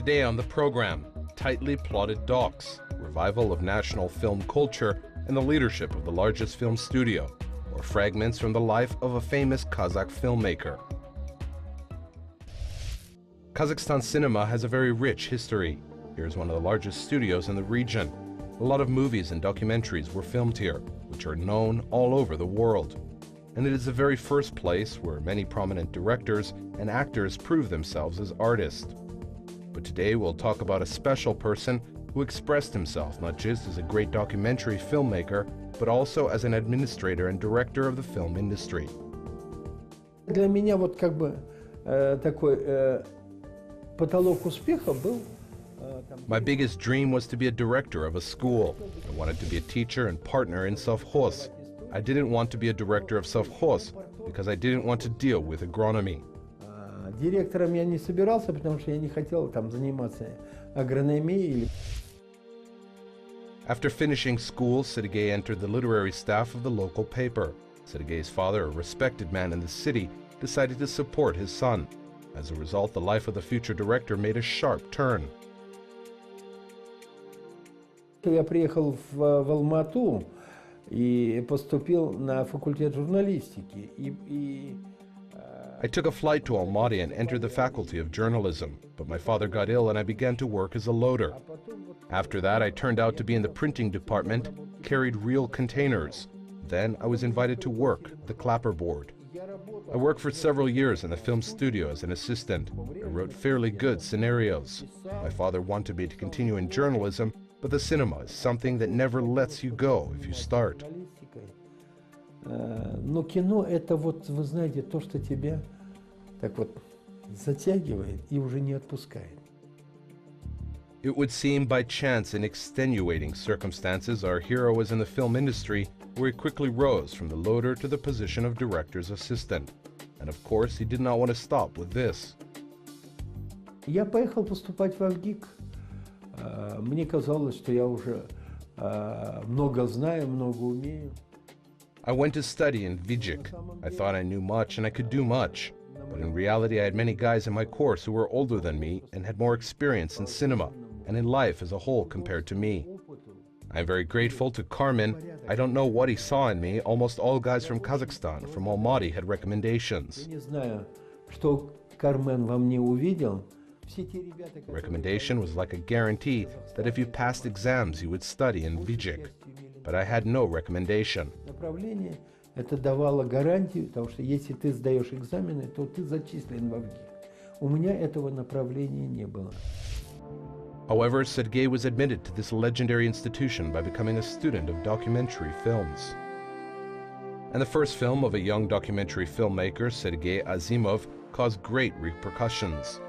Today on the program, tightly plotted docs, revival of national film culture, and the leadership of the largest film studio, or fragments from the life of a famous Kazakh filmmaker. Kazakhstan cinema has a very rich history. Here's one of the largest studios in the region. A lot of movies and documentaries were filmed here, which are known all over the world. And it is the very first place where many prominent directors and actors prove themselves as artists. But today we'll talk about a special person who expressed himself not just as a great documentary filmmaker, but also as an administrator and director of the film industry. Для меня вот как бы такой потолок успеха был. My biggest dream was to be a director of a school. I wanted to be a teacher and partner in совхоз. I didn't want to be a director of совхоз because I didn't want to deal with agronomy. Директором я не собирался, потому что я не хотел там заниматься агрономией. After finishing school, Sergei entered the literary staff of the local paper. Sergei's father, a respected man in the city, decided to support his son. As a result, the life of the future director made a sharp turn. Я приехал в Алмату и поступил на факультет журналистики. I took a flight to Almaty and entered the faculty of journalism, but my father got ill and I began to work as a loader. After that, I turned out to be in the printing department, carried real containers. Then I was invited to work, the clapperboard. I worked for several years in the film studio as an assistant. I wrote fairly good scenarios. My father wanted me to continue in journalism, but the cinema is something that never lets you go if you start. Но кино это вот, вы знаете, то, что тебя так вот затягивает и уже не отпускает. It would seem by chance and extenuating circumstances our hero was in the film industry, where he quickly rose from the loader to the position of director's assistant. And of course, he did not want to stop with this. Я поехал поступать в Авгик. Мне казалось, что я уже много знаю, много умею. I went to study in Jibek. I thought I knew much and I could do much. But in reality, I had many guys in my course who were older than me and had more experience in cinema and in life as a whole compared to me. I am very grateful to Carmen. I don't know what he saw in me. Almost all guys from Kazakhstan, from Almaty, had recommendations. Recommendation was like a guarantee that if you passed exams, you would study in Jibek. But I had no recommendation. Это давало гарантию, потому что если ты сдаешь экзамены, то ты зачислен в Авгик. У меня этого направления не было. However, Sergei was admitted to this legendary institution by becoming a student of documentary films. And the first film of a young documentary filmmaker, Sergei Azimov, caused great repercussions.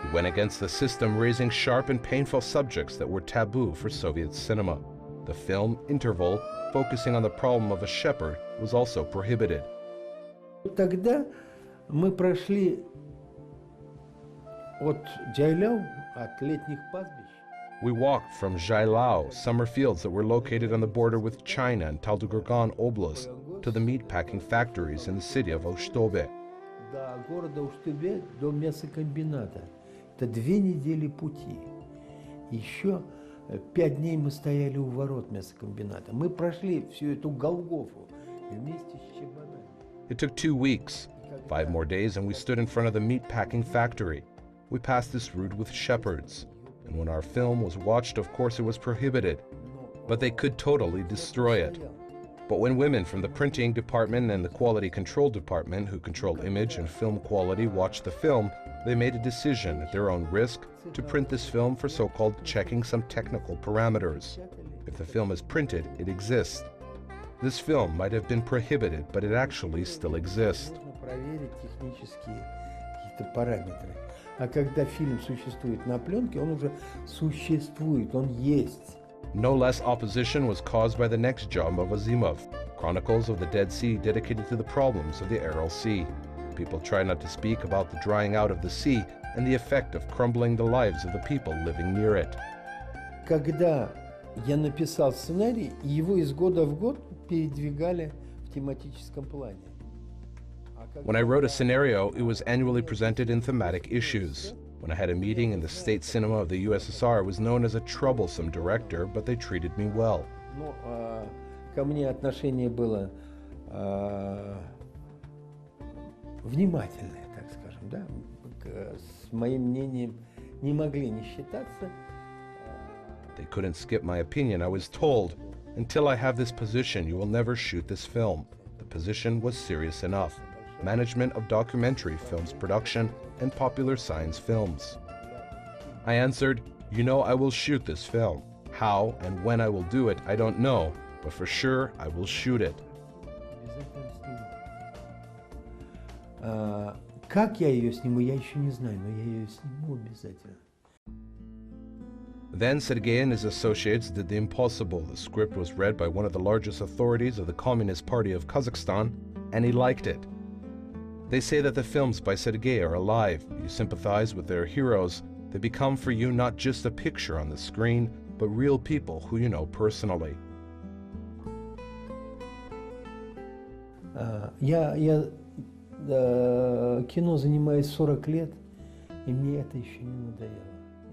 He went against the system, raising sharp and painful subjects that were taboo for Soviet cinema. The film, Interval, focusing on the problem of a shepherd, was also prohibited. Тогда мы прошли от Джайляу, от летних пастбищ. We walked from Jailao, summer fields that were located on the border with China and Taldykorgan Oblast, to the meatpacking factories in the city of Oshtobe. До города Уштубе, до мясокомбината. Это 2 недели пути. Еще 5 дней мы стояли у ворот мясокомбината. Мы прошли всю эту Голгофу вместе с чебанами. It took 2 weeks, 5 more days, and we stood in front of the meatpacking factory. We passed this route with shepherds. And when our film was watched, of course it was prohibited. But they could totally destroy it. But when women from the printing department and the quality control department, who control image and film quality, watched the film, they made a decision at their own risk to print this film for so-called checking some technical parameters. If the film is printed, it exists. This film might have been prohibited, but it actually still exists. А когда фильм существует на пленке, он уже существует, он есть. No less opposition was caused by the next job of Azimov, Chronicles of the Dead Sea, dedicated to the problems of the Aral Sea. People try not to speak about the drying out of the sea and the effect of crumbling the lives of the people living near it. Когда я написал сценарий, его из года в год передвигали в тематическом плане. When I wrote a scenario, it was annually presented in thematic issues. When I had a meeting in the state cinema of the USSR, I was known as a troublesome director, but they treated me well. Ну, ко мне отношение было внимательное, так скажем, да. С моим мнением не могли не считаться. They couldn't skip my opinion. I was told, until I have this position, you will never shoot this film. The position was serious enough. Management of documentary films production and popular science films. I answered, you know, I will shoot this film. How and when I will do it, I don't know, but for sure I will shoot it. Как я ее сниму, я еще не знаю, но я ее сниму обязательно. Then Sergei and his associates did the impossible. The script was read by one of the largest authorities of the Communist Party of Kazakhstan, and he liked it. They say that the films by Sergei are alive. You sympathize with their heroes. They become for you not just a picture on the screen, but real people who you know personally. Я кино занимаюсь 40 лет, и мне это еще не надоело.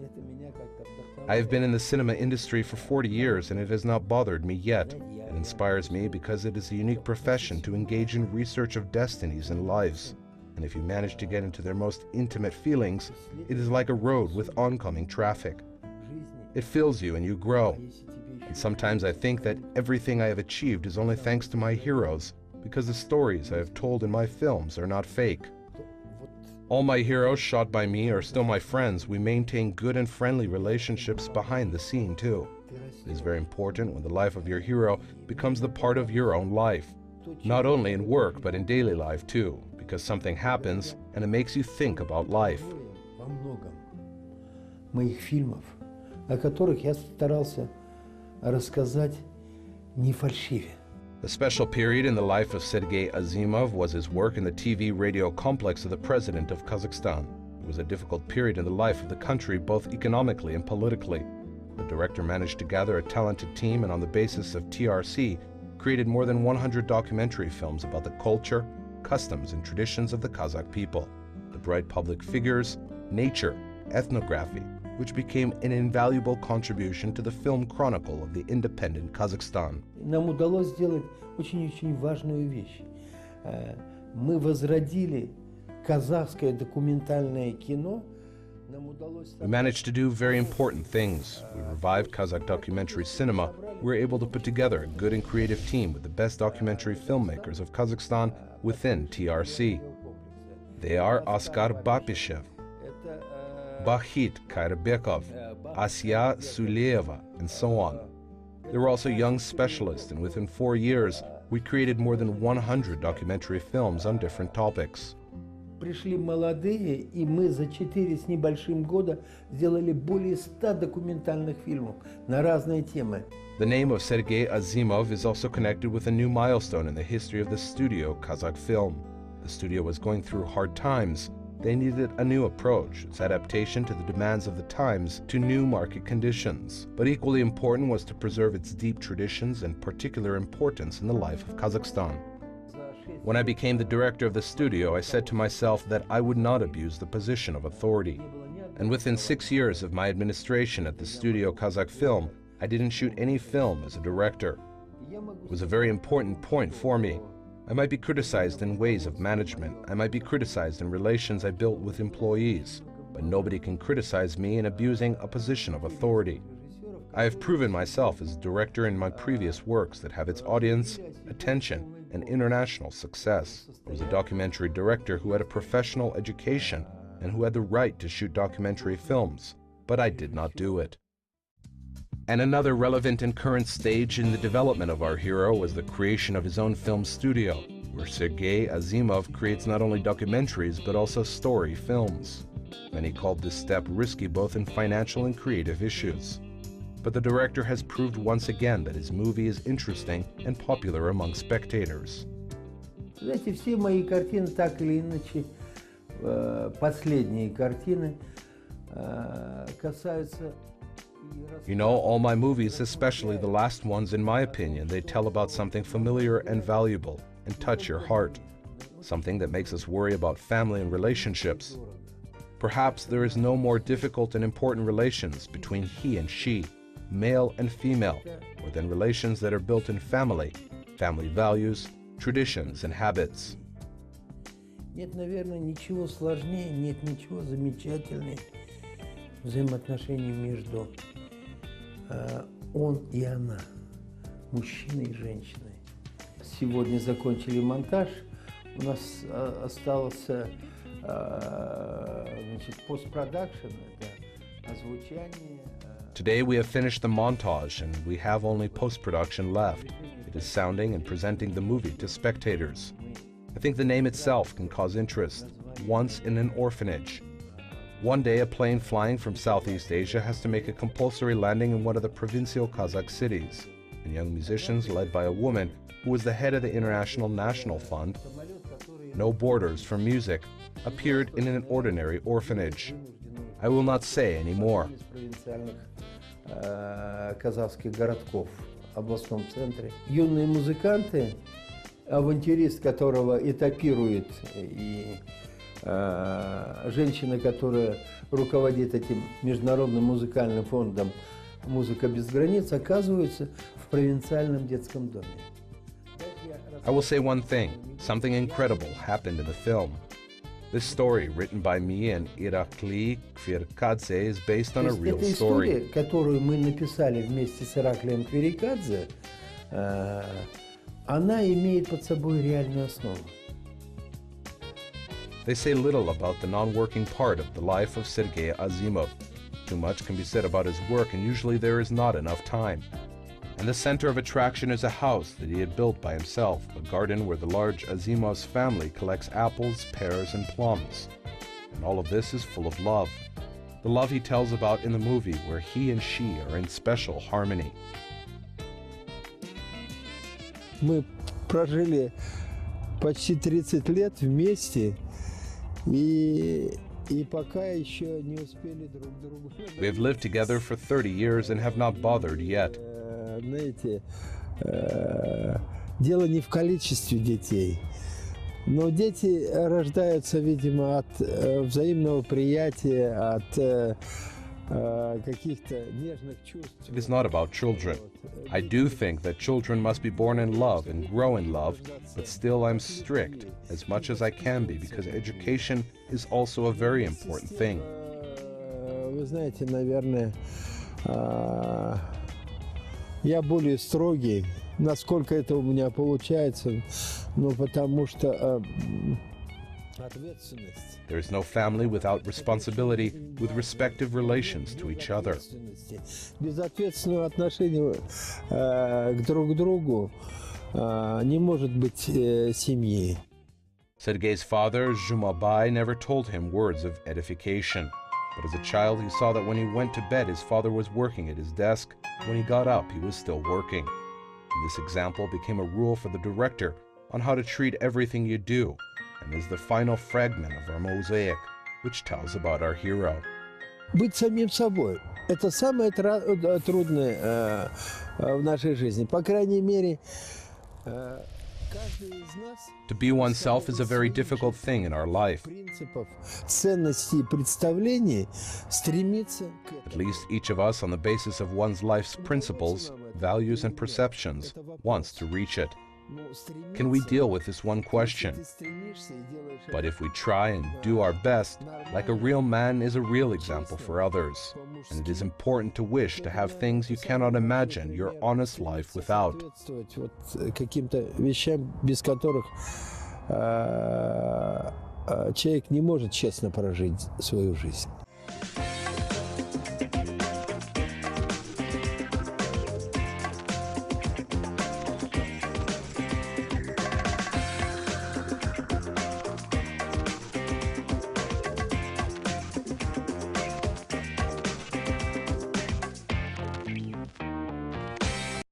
Это меня как-то вдохновляет. I have been in the cinema industry for 40 years, and it has not bothered me yet. It inspires me because it is a unique profession to engage in research of destinies and lives. And if you manage to get into their most intimate feelings, it is like a road with oncoming traffic. It fills you and you grow. And sometimes I think that everything I have achieved is only thanks to my heroes, because the stories I have told in my films are not fake. All my heroes shot by me are still my friends. We maintain good and friendly relationships behind the scene too. It is very important when the life of your hero becomes the part of your own life. Not only in work, but in daily life too, because something happens and it makes you think about life. Во многом моих фильмов, о которых я старался рассказать не фальшиве. The special period in the life of Sergei Azimov was his work in the TV radio complex of the president of Kazakhstan. It was a difficult period in the life of the country, both economically and politically. The director managed to gather a talented team and on the basis of TRC, created more than 100 documentary films about the culture, customs, and traditions of the Kazakh people, the bright public figures, nature, ethnography, which became an invaluable contribution to the film chronicle of the independent Kazakhstan. Нам удалось сделать очень-очень важную вещь. Мы возродили казахское документальное кино. We managed to do very important things. We revived Kazakh documentary cinema. We were able to put together a good and creative team with the best documentary filmmakers of Kazakhstan within TRC. They are Oskar Bapishev, Bahit Kairbekov, Asya Suleyeva, and so on. There were also young specialists, and within 4 years, we created more than 100 documentary films on different topics. Пришли молодые, и мы за 4 с небольшим года сделали более 100 документальных фильмов на разные темы. The name of Sergei Azimov is also connected with a new milestone in the history of the studio Kazakh film. The studio was going through hard times. They needed a new approach, its adaptation to the demands of the times, to new market conditions. But equally important was to preserve its deep traditions and particular importance in the life of Kazakhstan. When I became the director of the studio, I said to myself that I would not abuse the position of authority. And within 6 years of my administration at the studio Kazakh Film, I didn't shoot any film as a director. It was a very important point for me. I might be criticized in ways of management. I might be criticized in relations I built with employees. But nobody can criticize me in abusing a position of authority. I have proven myself as a director in my previous works that have its audience, attention, and international success. I was a documentary director who had a professional education and who had the right to shoot documentary films, but I did not do it. And another relevant and current stage in the development of our hero was the creation of his own film studio, where Sergei Azimov creates not only documentaries but also story films. Many called this step risky both in financial and creative issues. But the director has proved once again that his movie is interesting and popular among spectators. Знаете, все мои картины, так или иначе, последние картины касаются. You know, all my movies, especially the last ones, in my opinion, they tell about something familiar and valuable and touch your heart. Something that makes us worry about family and relationships. Perhaps there is no more difficult and important relations between he and she, male and female, more than relations that are built in family values, traditions, and habits. Нет, наверное, ничего сложнее, нет ничего замечательнее взаимоотношений между он и она, мужчиной и женщиной. Сегодня закончили монтаж, у нас остался постпродакшн, это озвучание. Today we have finished the montage and we have only post-production left. It is sounding and presenting the movie to spectators. I think the name itself can cause interest. Once in an orphanage. One day a plane flying from Southeast Asia has to make a compulsory landing in one of the provincial Kazakh cities, and young musicians led by a woman who was the head of the International National Fund, No Borders for Music, appeared in an ordinary orphanage. I will not say any more. Казахских городков в областном центре. Юные музыканты, авантюрист, которого этапирует, и женщина, которая руководит этим международным музыкальным фондом «Музыка без границ», оказываются в провинциальном детском доме. I will say one thing. Something incredible happened in the film. This story, written by me and Irakli Kvirkadze, is based on a real story. Эта история, которую мы написали вместе с Ираклием Квирикадзе, она имеет под собой реальную основу. They say little about the non-working part of the life of Sergei Azimov. Too much can be said about his work, and usually there is not enough time. And the center of attraction is a house that he had built by himself, a garden where the large Azimov's family collects apples, pears, and plums. And all of this is full of love. The love he tells about in the movie, where he and she are in special harmony. Мы прожили почти 30 лет вместе, и пока еще не успели друг другу. We have lived together for 30 years and have not bothered yet. Знаете, дело не в количестве детей, но дети рождаются, видимо, от взаимного приятия, от каких-то нежных чувств. It is not about children. I do think that children must be born in love and grow in love, but still I'm strict as much as I can be, because education is also a very important thing. Вы знаете, наверное, я более строгий, насколько это у меня получается, но потому что ответственность. There is no family without responsibility, with respective relations to each other. Без ответственного отношения к друг другу не может быть семьи. Sergei's father, Zhumabai, never told him words of edification. But as a child, he saw that when he went to bed, his father was working at his desk. When he got up, he was still working. And this example became a rule for the director on how to treat everything you do, and is the final fragment of our mosaic, which tells about our hero. Быть самим собой – это самое трудное в нашей жизни. По крайней мере, каждый из нас. To be oneself is a very difficult thing in our life. Принципов, ценностей, представлений стремится к этому. At least each of us, on the basis of one's life's principles, values, and perceptions, wants to reach it. Can we deal with this one question? But if we try and do our best, like a real man is a real example for others. And it is important to wish to have things you cannot imagine your honest life without. Каким-то вещам, без которых человек не может честно прожить свою жизнь.